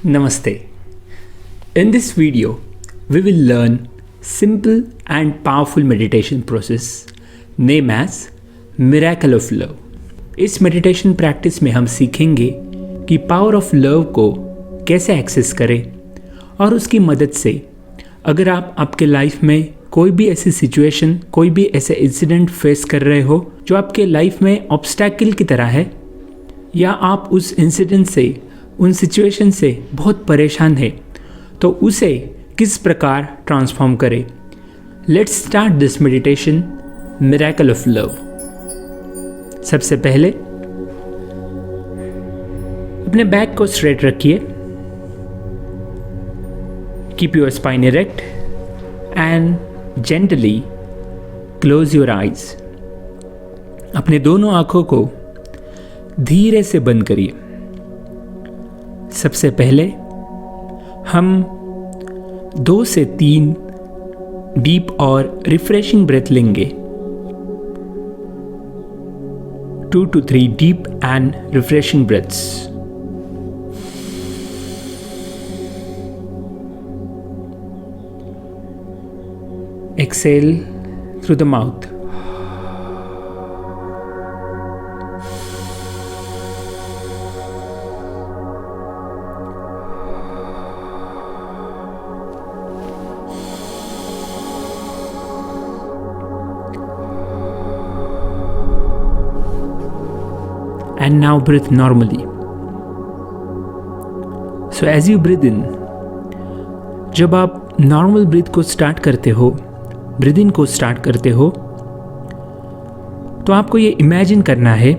Namaste. In this video, we will learn simple and powerful meditation process named as Miracle of Love. इस meditation practice में हम सीखेंगे कि power of love को कैसे access करें और उसकी मदद से अगर आप आपके लाइफ में कोई भी ऐसी सिचुएशन, कोई भी ऐसे इंसिडेंट फेस कर रहे हो जो आपके लाइफ में ऑब्स्टैकल की तरह है, या आप उस इंसिडेंट से, उन सिचुएशन से बहुत परेशान है, तो उसे किस प्रकार ट्रांसफॉर्म करें। Let's start this meditation miracle of love. सबसे पहले अपने बैक को स्ट्रेट रखिए। Keep your spine erect and gently close your eyes. अपने दोनों आंखों को धीरे से बंद करिए। सबसे पहले हम 2 से 3 डीप और रिफ्रेशिंग ब्रेथ लेंगे। 2 to 3 deep and refreshing breaths. Exhale through the mouth. And now breathe normally. So as you breathe in, जब आप नॉर्मल ब्रीथ को स्टार्ट करते हो, ब्रीद इन को स्टार्ट करते हो, तो आपको ये इमेजिन करना है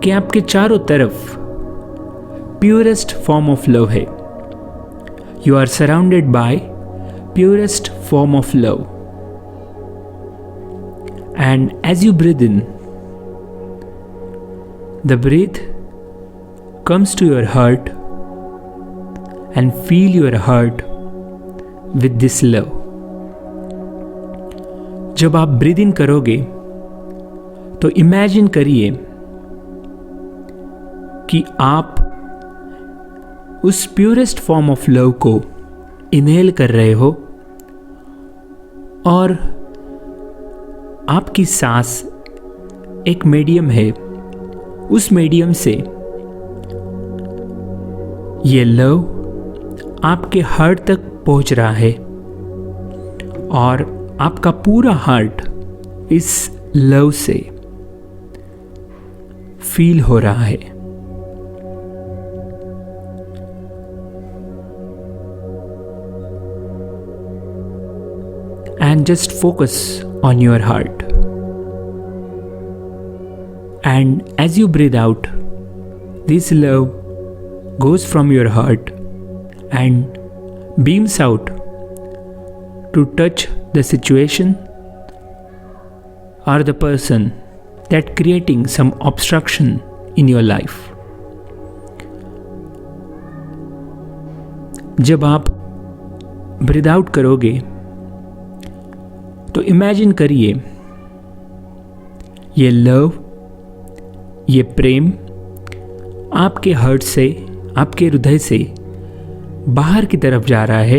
कि आपके चारों तरफ प्योरेस्ट फॉर्म ऑफ लव है। You are surrounded by purest form of love. And as you breathe in, the breath comes to your heart and feel your heart with this love. जब आप breathe in करोगे तो imagine करिए कि आप उस purest form of love को inhale कर रहे हो और आपकी सांस एक मीडियम है, उस मीडियम से ये लव आपके हार्ट तक पहुंच रहा है और आपका पूरा हार्ट इस लव से फील हो रहा है। And just focus on your heart. And as you breathe out, this love goes from your heart and beams out to touch the situation or the person that creating some obstruction in your life. जब आप breathe out करोगे तो imagine करिए ये love, ये प्रेम आपके heart से, आपके हृदय से बाहर की तरफ जा रहा है,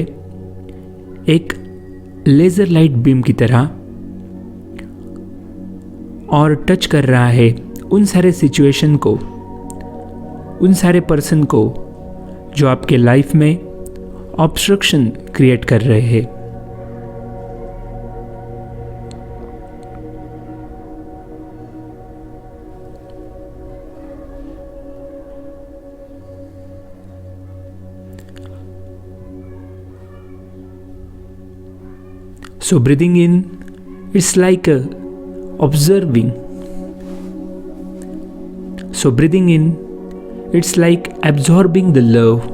एक लेज़र लाइट बीम की तरह, और टच कर रहा है उन सारे सिचुएशन को, उन सारे पर्सन को जो आपके लाइफ में ऑब्स्ट्रक्शन क्रिएट कर रहे हैं। So breathing in, it's like observing. So breathing in, it's like absorbing the love,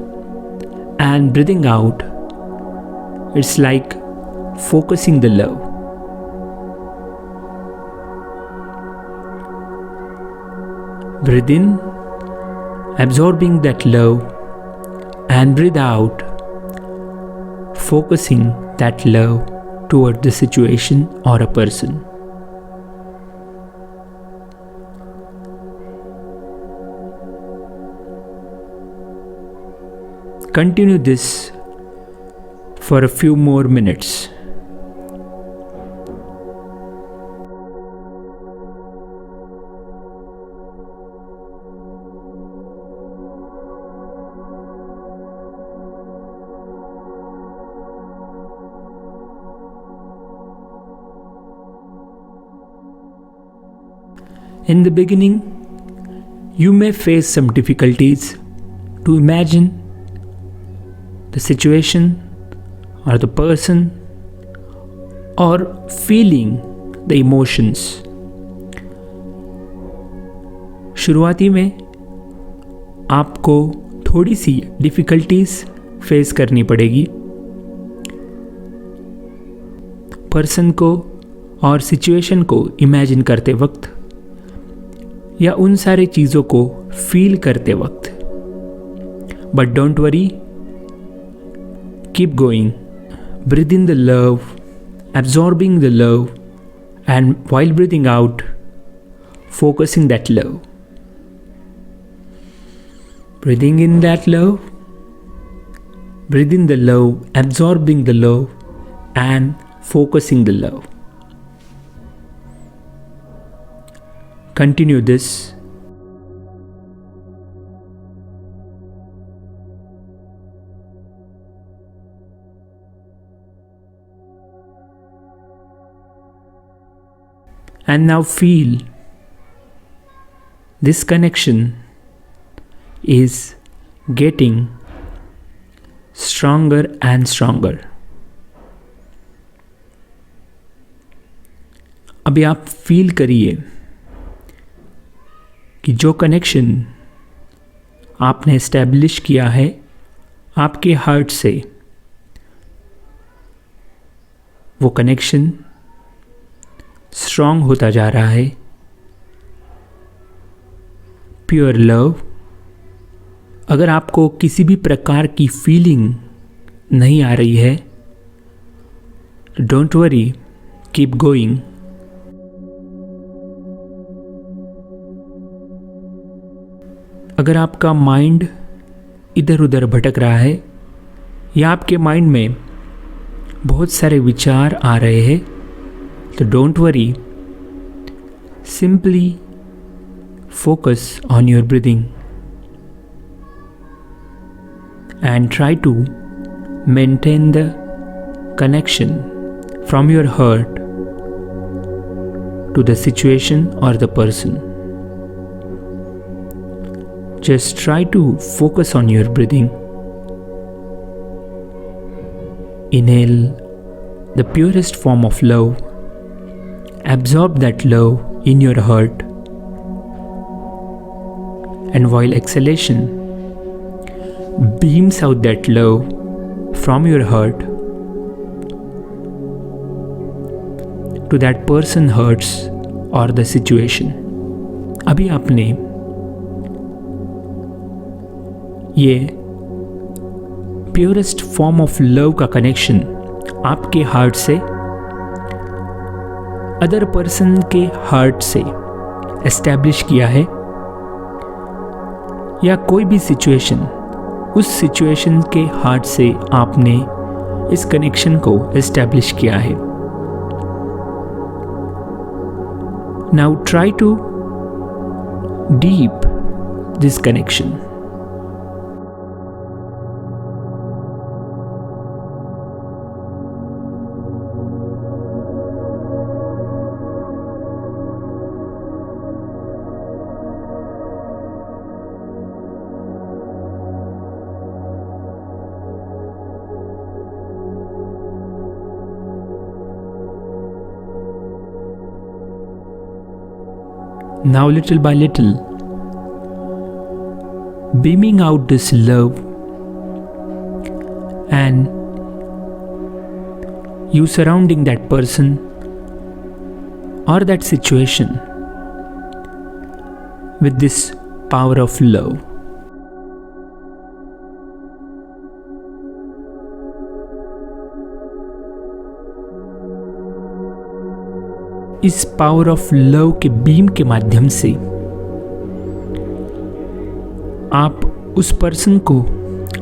and breathing out, it's like focusing the love. Breathe in, absorbing that love, and breathe out, focusing that love toward the situation or a person. Continue this for a few more minutes. In the beginning, you may face some difficulties to imagine the situation or the person or feeling the emotions. शुरुआती में आपको थोड़ी सी difficulties face करनी पड़ेगी person को और situation को imagine करते वक्त या उन सारे चीज़ों को फील करते वक्त. But don't worry, keep going, breathe in the love, absorbing the love, and while breathing out, focusing that love. Breathing in that love, breathing the love, absorbing the love, and focusing the love. Continue this. And now feel this connection is getting stronger and stronger. अभी आप feel करिए कि जो connection आपने establish किया है आपके heart से, वो कनेक्शन स्ट्रॉन्ग होता जा रहा है. Pure love. अगर आपको किसी भी प्रकार की फीलिंग नहीं आ रही है, डोंट वरी, कीप गोइंग. अगर आपका माइंड इधर उधर भटक रहा है या आपके माइंड में बहुत सारे विचार आ रहे हैं, तो don't worry, simply focus on your breathing and try to maintain the connection from your heart to the situation or the person. Just try to focus on your breathing. Inhale the purest form of love. Absorb that love in your heart. And while exhalation, beams out that love from your heart to that person hurts or the situation. अभी आपने ये purest form of love का connection आपके heart से other person के heart से establish किया है, या कोई भी सिचुएशन, उस सिचुएशन के हार्ट से आपने इस कनेक्शन को एस्टैब्लिश किया है. Now try to deep this connection. Now little by little, beaming out this love, and you surrounding that person or that situation with this power of love. इस power of love के beam के माध्यम से आप उस person को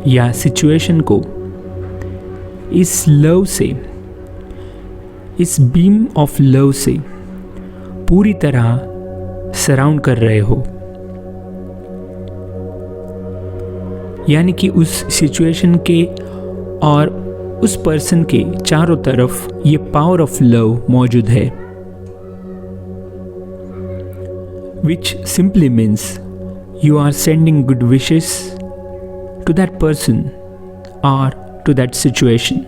या situation को इस लव से, इस बीम ऑफ लव से पूरी तरह सराउंड कर रहे हो, यानी कि उस सिचुएशन के और उस पर्सन के चारों तरफ ये पावर ऑफ लव मौजूद है, which simply means you are sending good wishes to that person or to that situation.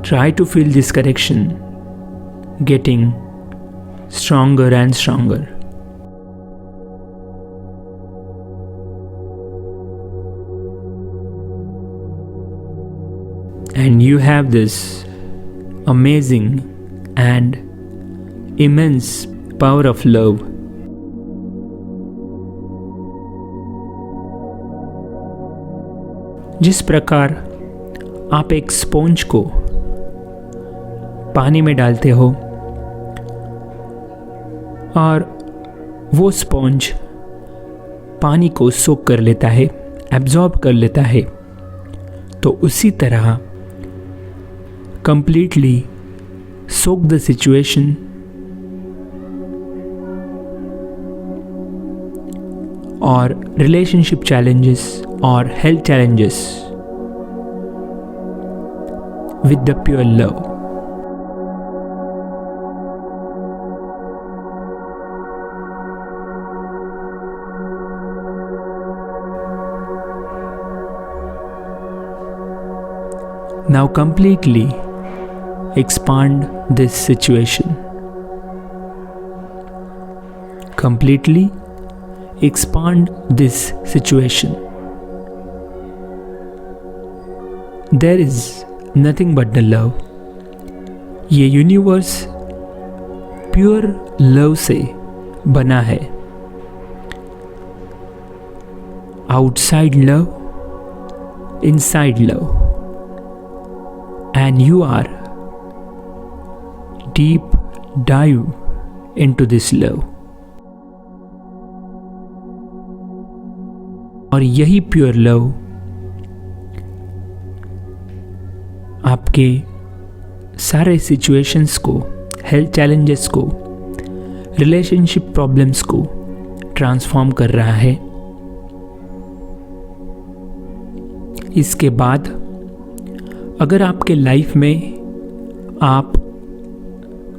Try to feel this connection getting stronger and stronger. And you have this amazing and immense power of love. जिस प्रकार आप एक sponge को पानी में डालते हो और वो स्पॉन्ज पानी को सोक कर लेता है, एब्जॉर्ब कर लेता है, तो उसी तरह completely soak the situation or relationship challenges or health challenges with the pure love. Now completely expand this situation. Completely expand this situation. There is nothing but the love. ये यूनिवर्स प्योर लव से बना है. Outside love, inside love, and you are deep dive into this love. और यही pure love आपके सारे situations को, health challenges को, रिलेशनशिप प्रॉब्लम्स को ट्रांसफॉर्म कर रहा है. इसके बाद अगर आपके लाइफ में आप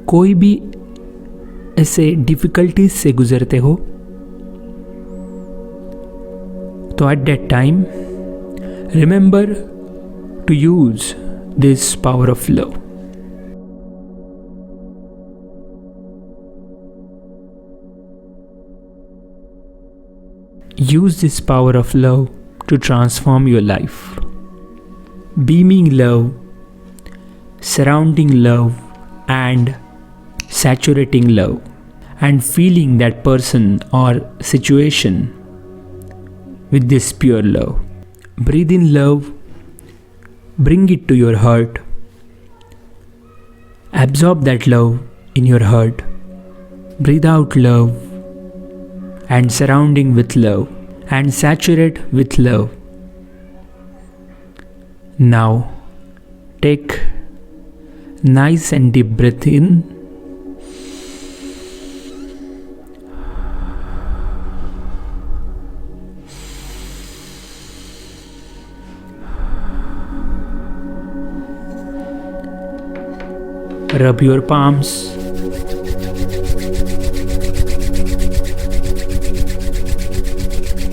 कोई भी ऐसे डिफ़िकल्टीज से गुजरते हो, तो at that time remember to use this power of love. Use this power of love to transform your life. Beaming love, surrounding love, and saturating love, and feeling that person or situation with this pure love. Breathe in love, bring it to your heart, absorb that love in your heart, breathe out love, and surrounding with love, and saturate with love. Now take nice and deep breath in, rub your palms,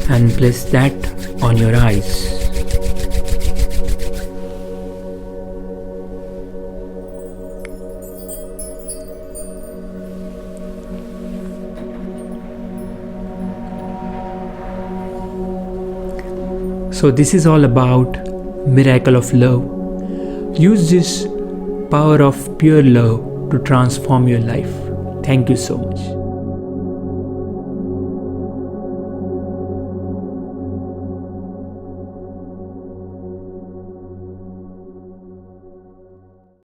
and place that on your eyes. So this is all about miracle of love. Use this power of pure love to transform your life. Thank you so much.